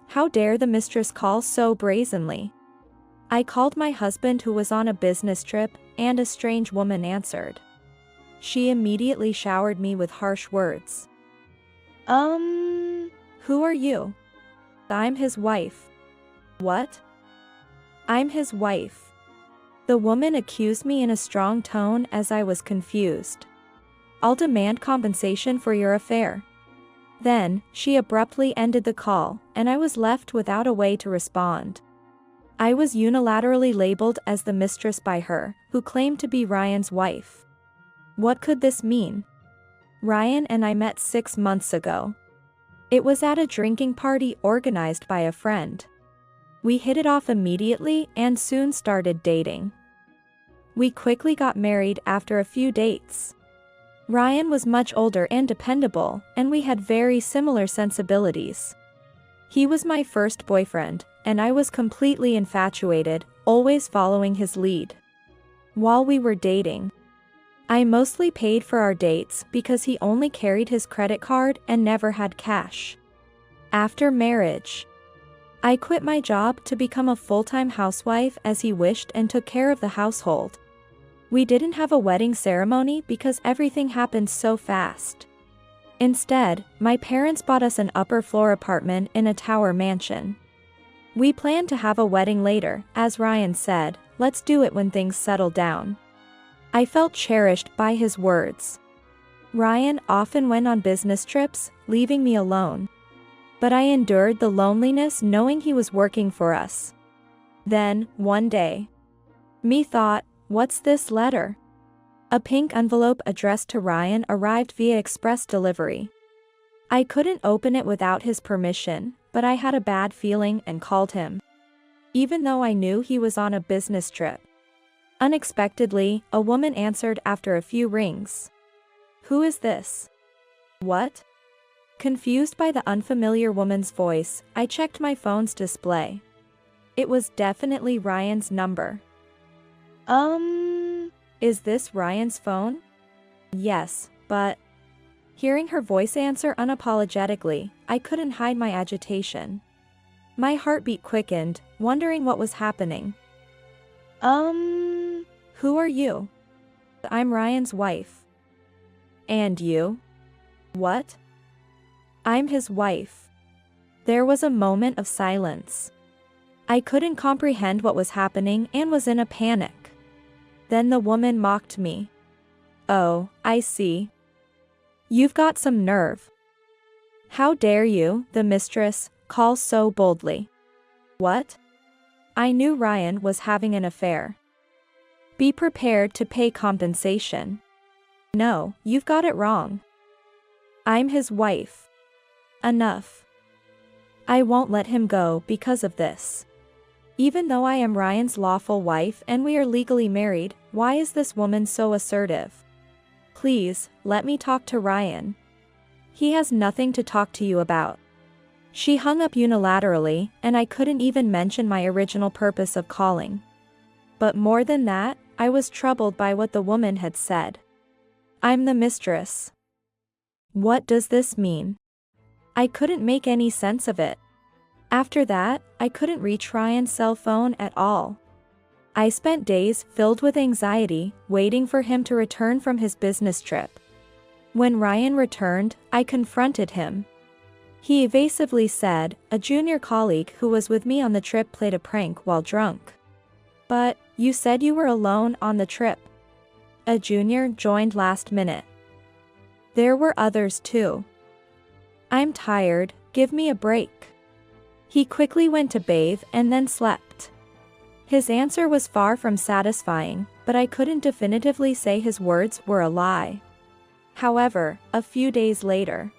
How dare the mistress call so brazenly? I called my husband, who was on a business trip, and a strange woman answered. She immediately showered me with harsh words. Who are you? I'm his wife. What? I'm his wife. The woman accused me in a strong tone as I was confused. I'll demand compensation for your affair. Then, she abruptly ended the call, and I was left without a way to respond. I was unilaterally labeled as the mistress by her, who claimed to be Ryan's wife. What could this mean? Ryan and I met 6 months ago. It was at a drinking party organized by a friend. We hit it off immediately and soon started dating. We quickly got married after a few dates. Ryan was much older and dependable, and we had very similar sensibilities. He was my first boyfriend, and I was completely infatuated, always following his lead. While we were dating, I mostly paid for our dates because he only carried his credit card and never had cash. After marriage, I quit my job to become a full-time housewife as he wished and took care of the household. We didn't have a wedding ceremony because everything happened so fast. Instead, my parents bought us an upper-floor apartment in a tower mansion. We planned to have a wedding later, as Ryan said, let's do it when things settle down. I felt cherished by his words. Ryan often went on business trips, leaving me alone. But I endured the loneliness knowing he was working for us. Then, one day, me thought, what's this letter? A pink envelope addressed to Ryan arrived via express delivery. I couldn't open it without his permission, but I had a bad feeling and called him, even though I knew he was on a business trip. Unexpectedly, a woman answered after a few rings. Who is this? What? Confused by the unfamiliar woman's voice, I checked my phone's display. It was definitely Ryan's number. Is this Ryan's phone? Yes, but... Hearing her voice answer unapologetically, I couldn't hide my agitation. My heartbeat quickened, wondering what was happening. Who are you? I'm Ryan's wife. And you? What? I'm his wife. There was a moment of silence. I couldn't comprehend what was happening and was in a panic. Then the woman mocked me. Oh, I see. You've got some nerve. How dare you, the mistress, call so boldly? What? I knew Ryan was having an affair. Be prepared to pay compensation. No, you've got it wrong. I'm his wife. Enough. I won't let him go because of this. Even though I am Ryan's lawful wife and we are legally married, why is this woman so assertive? Please, let me talk to Ryan. He has nothing to talk to you about. She hung up unilaterally, and I couldn't even mention my original purpose of calling. But more than that, I was troubled by what the woman had said. I'm the mistress. What does this mean? I couldn't make any sense of it. After that, I couldn't reach Ryan's cell phone at all. I spent days filled with anxiety, waiting for him to return from his business trip. When Ryan returned, I confronted him. He evasively said, a junior colleague who was with me on the trip played a prank while drunk. But, you said you were alone on the trip. A junior joined last minute. There were others too. I'm tired, give me a break. He quickly went to bathe and then slept. His answer was far from satisfying, but I couldn't definitively say his words were a lie. However, a few days later,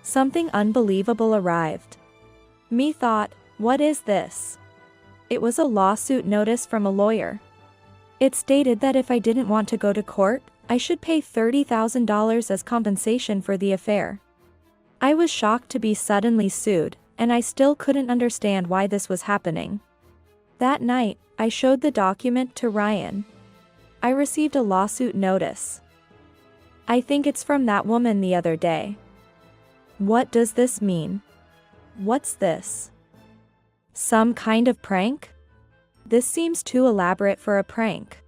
something unbelievable arrived. Me thought, what is this? It was a lawsuit notice from a lawyer. It stated that if I didn't want to go to court, I should pay $30,000 as compensation for the affair. I was shocked to be suddenly sued, and I still couldn't understand why this was happening. That night, I showed the document to Ryan. I received a lawsuit notice. I think it's from that woman the other day. What does this mean? What's this? Some kind of prank? This seems too elaborate for a prank.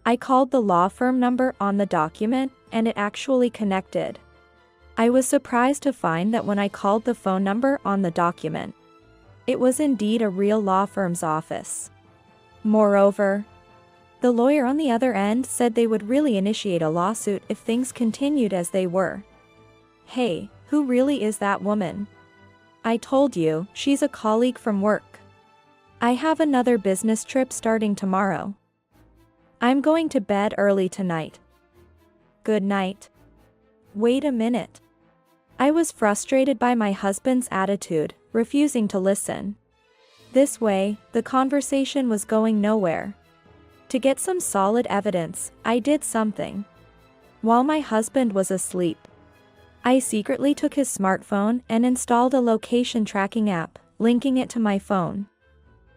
I called the law firm number on the document, and it actually connected. I was surprised to find that when I called the phone number on the document, it was indeed a real law firm's office. Moreover, the lawyer on the other end said they would really initiate a lawsuit if things continued as they were. Hey, who really is that woman? I told you, she's a colleague from work. I have another business trip starting tomorrow. I'm going to bed early tonight. Good night. Wait a minute. I was frustrated by my husband's attitude, refusing to listen. This way, the conversation was going nowhere. To get some solid evidence, I did something. While my husband was asleep, I secretly took his smartphone and installed a location tracking app, linking it to my phone.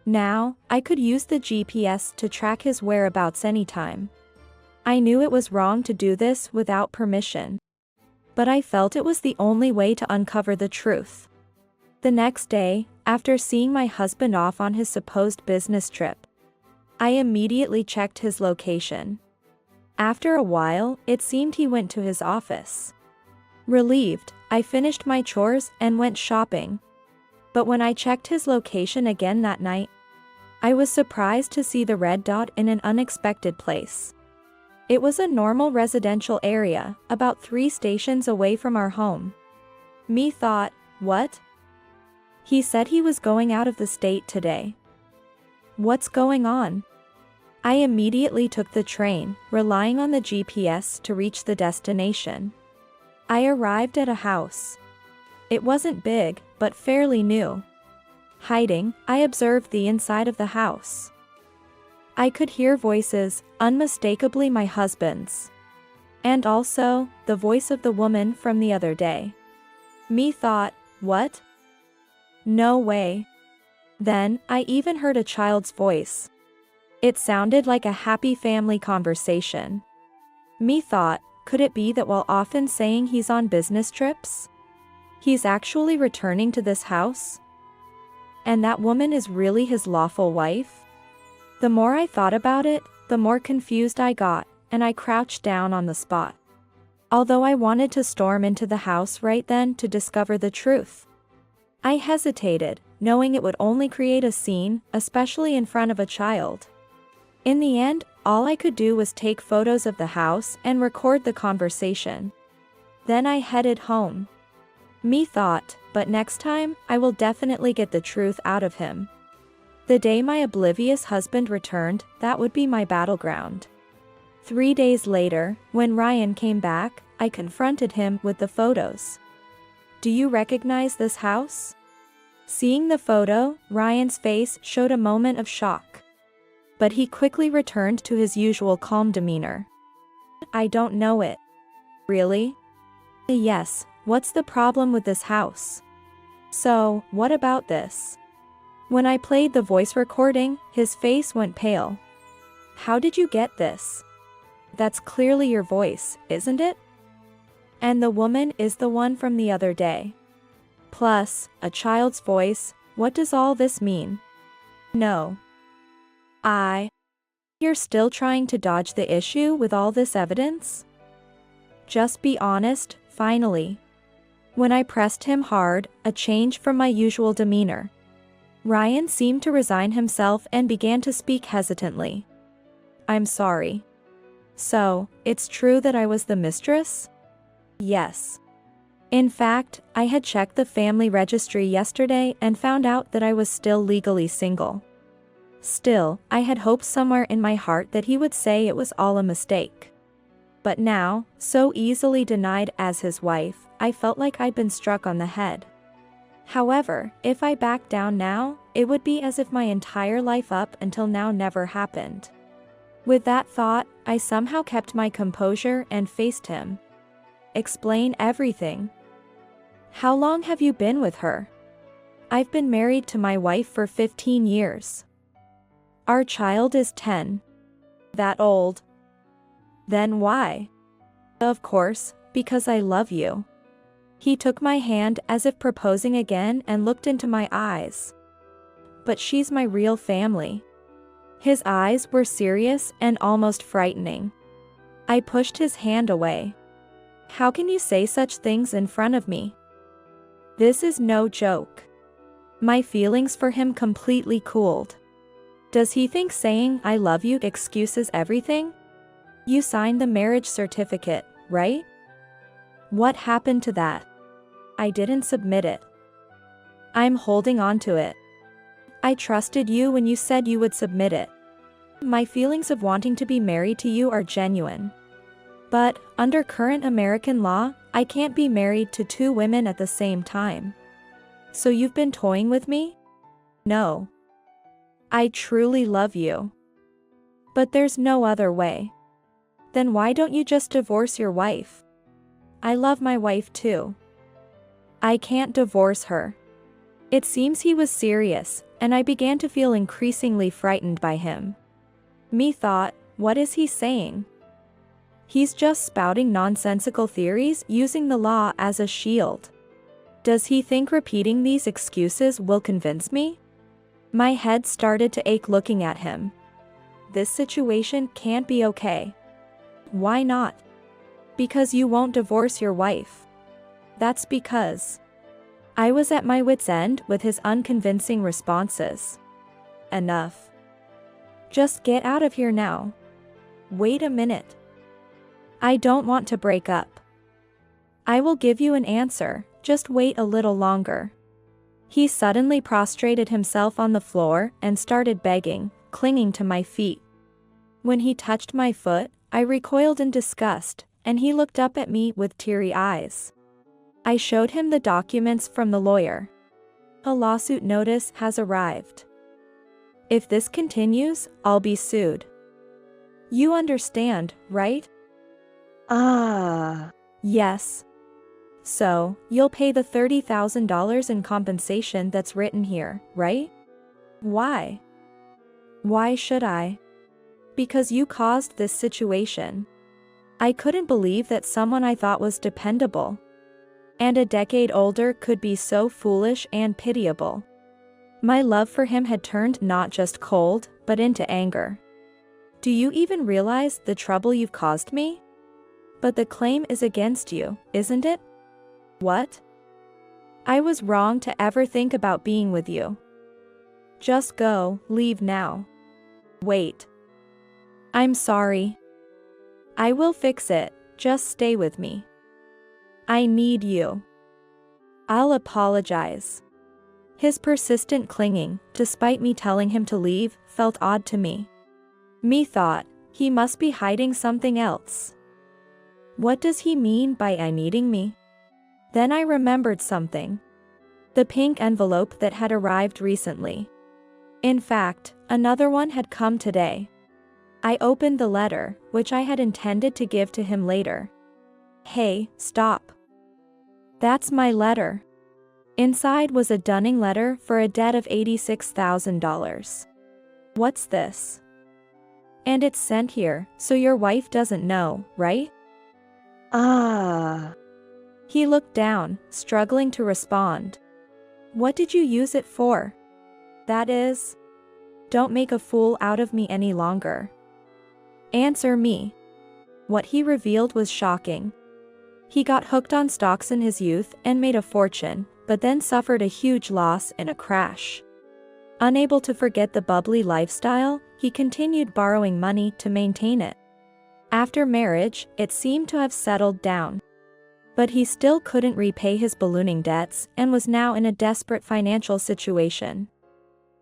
Now, I could use the GPS to track his whereabouts anytime. I knew it was wrong to do this without permission, but I felt it was the only way to uncover the truth. The next day, after seeing my husband off on his supposed business trip, I immediately checked his location. After a while, it seemed he went to his office. Relieved, I finished my chores and went shopping. But when I checked his location again that night, I was surprised to see the red dot in an unexpected place. It was a normal residential area, about 3 stations away from our home. Me thought, what? He said he was going out of the state today. What's going on? I immediately took the train, relying on the GPS to reach the destination. I arrived at a house. It wasn't big, but fairly new. Hiding, I observed the inside of the house. I could hear voices, unmistakably my husband's. And also, the voice of the woman from the other day. Me thought, what? No way. Then, I even heard a child's voice. It sounded like a happy family conversation. Me thought, could it be that while often saying he's on business trips, he's actually returning to this house? And that woman is really his lawful wife? The more I thought about it, the more confused I got, and I crouched down on the spot. Although I wanted to storm into the house right then to discover the truth, I hesitated, knowing it would only create a scene, especially in front of a child. In the end, all I could do was take photos of the house and record the conversation. Then I headed home. Me thought, but next time, I will definitely get the truth out of him. The day my oblivious husband returned, that would be my battleground. 3 days later, when Ryan came back, I confronted him with the photos. Do you recognize this house? Seeing the photo, Ryan's face showed a moment of shock. But he quickly returned to his usual calm demeanor. I don't know it. Really? Yes, what's the problem with this house? So, what about this? When I played the voice recording, his face went pale. How did you get this? That's clearly your voice, isn't it? And the woman is the one from the other day. Plus, a child's voice, what does all this mean? No. You're still trying to dodge the issue with all this evidence? Just be honest, finally. When I pressed him hard, a change from my usual demeanor. Ryan seemed to resign himself and began to speak hesitantly. I'm sorry. So, it's true that I was the mistress? Yes. In fact, I had checked the family registry yesterday and found out that I was still legally single. Still, I had hoped somewhere in my heart that he would say it was all a mistake. But now, so easily denied as his wife, I felt like I'd been struck on the head. However, if I backed down now, it would be as if my entire life up until now never happened. With that thought, I somehow kept my composure and faced him. Explain everything. How long have you been with her? I've been married to my wife for 15 years. Our child is 10. That old? Then why? Of course, because I love you. He took my hand as if proposing again and looked into my eyes. but she's my real family." His eyes were serious and almost frightening. I pushed his hand away. "How can you say such things in front of me? This is no joke." My feelings for him completely cooled. Does he think saying "I love you" excuses everything? You signed the marriage certificate, right? What happened to that? I didn't submit it. I'm holding on to it. I trusted you when you said you would submit it. My feelings of wanting to be married to you are genuine. But, under current American law, I can't be married to two women at the same time. So you've been toying with me? No. I truly love you. But there's no other way. Then why don't you just divorce your wife? I love my wife too. I can't divorce her. It seems he was serious, and I began to feel increasingly frightened by him. Me thought, what is he saying? He's just spouting nonsensical theories using the law as a shield. Does he think repeating these excuses will convince me? My head started to ache looking at him. This situation can't be okay. Why not? Because you won't divorce your wife. That's because. I was at my wit's end with his unconvincing responses. Enough. Just get out of here now. Wait a minute. I don't want to break up. I will give you an answer, just wait a little longer. He suddenly prostrated himself on the floor and started begging, clinging to my feet. When he touched my foot, I recoiled in disgust, and he looked up at me with teary eyes. I showed him the documents from the lawyer. A lawsuit notice has arrived. If this continues, I'll be sued. You understand, right? Yes. So, you'll pay the $30,000 in compensation that's written here, right? Why? Why should I? Because you caused this situation. I couldn't believe that someone I thought was dependable and a decade older could be so foolish and pitiable. My love for him had turned not just cold, but into anger. Do you even realize the trouble you've caused me? But the claim is against you, isn't it? What? I was wrong to ever think about being with you. Just go, leave now. Wait. I'm sorry. I will fix it, just stay with me. I need you. I'll apologize. His persistent clinging, despite me telling him to leave, felt odd to me. Me thought, he must be hiding something else. What does he mean by "I needing me"? Then I remembered something. The pink envelope that had arrived recently. In fact, another one had come today. I opened the letter, which I had intended to give to him later. Hey, stop. That's my letter. Inside was a dunning letter for a debt of $86,000. What's this? And it's sent here, so your wife doesn't know, right? He looked down, struggling to respond. What did you use it for? That is, don't make a fool out of me any longer. Answer me. What he revealed was shocking. He got hooked on stocks in his youth and made a fortune, but then suffered a huge loss in a crash. Unable to forget the bubbly lifestyle, he continued borrowing money to maintain it. After marriage, it seemed to have settled down. But he still couldn't repay his ballooning debts and was now in a desperate financial situation.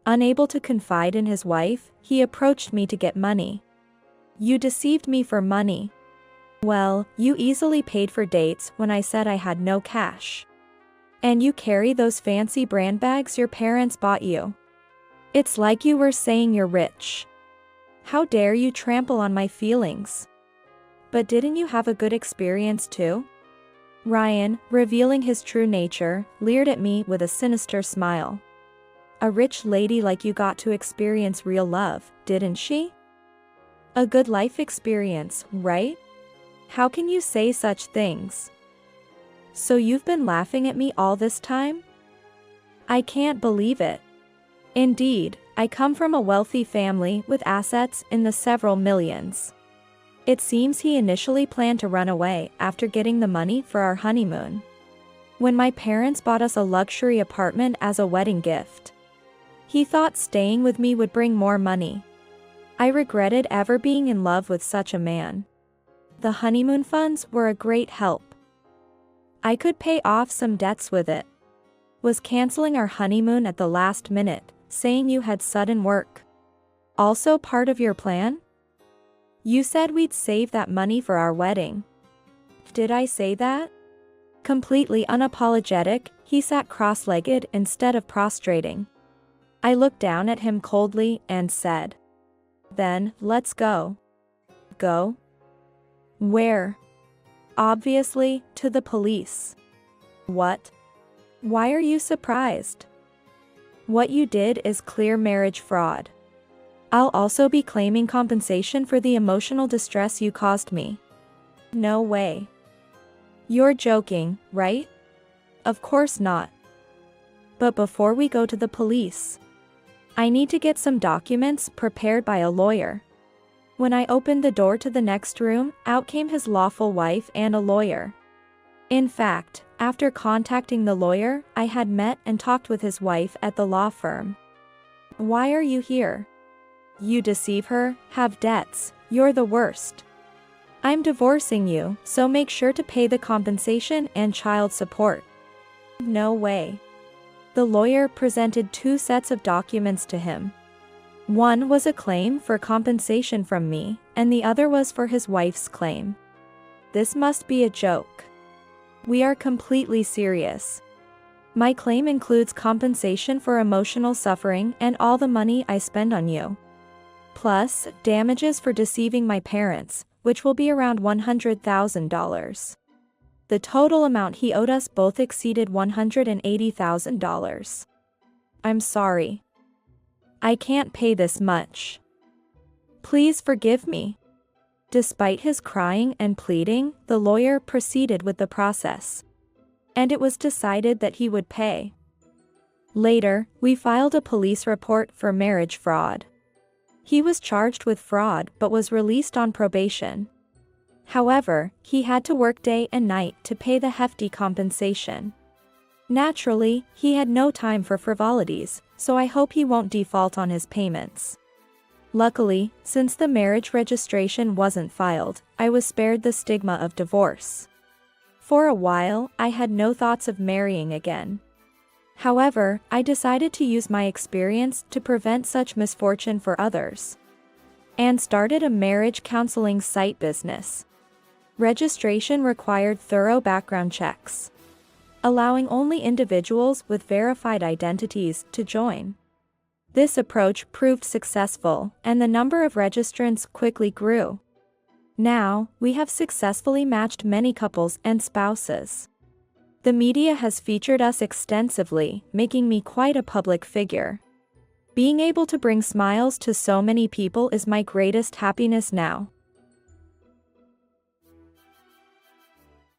Unable to confide in his wife, he approached me to get money. You deceived me for money. Well, you easily paid for dates when I said I had no cash. And you carry those fancy brand bags your parents bought you. It's like you were saying you're rich. How dare you trample on my feelings? But didn't you have a good experience too? Ryan, revealing his true nature, leered at me with a sinister smile. A rich lady like you got to experience real love, didn't she? A good life experience, right? How can you say such things? So you've been laughing at me all this time? I can't believe it. Indeed, I come from a wealthy family with assets in the several millions. It seems he initially planned to run away after getting the money for our honeymoon. When my parents bought us a luxury apartment as a wedding gift, he thought staying with me would bring more money. I regretted ever being in love with such a man. The honeymoon funds were a great help. I could pay off some debts with it. Was canceling our honeymoon at the last minute, saying you had sudden work also part of your plan? You said we'd save that money for our wedding. Did I say that? Completely unapologetic, he sat cross-legged instead of prostrating. I looked down at him coldly and said, "Then, let's go." Go? Where? Obviously, to the police. What? Why are you surprised? What you did is clear marriage fraud. I'll also be claiming compensation for the emotional distress you caused me. No way. You're joking, right? Of course not. But before we go to the police, I need to get some documents prepared by a lawyer. When I opened the door to the next room, out came his lawful wife and a lawyer. In fact, after contacting the lawyer, I had met and talked with his wife at the law firm. Why are you here? You deceive her, have debts, you're the worst. I'm divorcing you, so make sure to pay the compensation and child support. No way. The lawyer presented 2 sets of documents to him. One was a claim for compensation from me, and the other was for his wife's claim. This must be a joke. We are completely serious. My claim includes compensation for emotional suffering and all the money I spend on you, plus damages for deceiving my parents, which will be around $100,000. The total amount he owed us both exceeded $180,000. I'm sorry. I can't pay this much. Please forgive me. Despite his crying and pleading, the lawyer proceeded with the process, and it was decided that he would pay. Later, we filed a police report for marriage fraud. He was charged with fraud but was released on probation. However, he had to work day and night to pay the hefty compensation. Naturally, he had no time for frivolities, so I hope he won't default on his payments. Luckily, since the marriage registration wasn't filed, I was spared the stigma of divorce. For a while, I had no thoughts of marrying again. However, I decided to use my experience to prevent such misfortune for others, and started a marriage counseling site business. Registration required thorough background checks, allowing only individuals with verified identities to join. This approach proved successful, and the number of registrants quickly grew. Now, we have successfully matched many couples and spouses. The media has featured us extensively, making me quite a public figure. Being able to bring smiles to so many people is my greatest happiness now.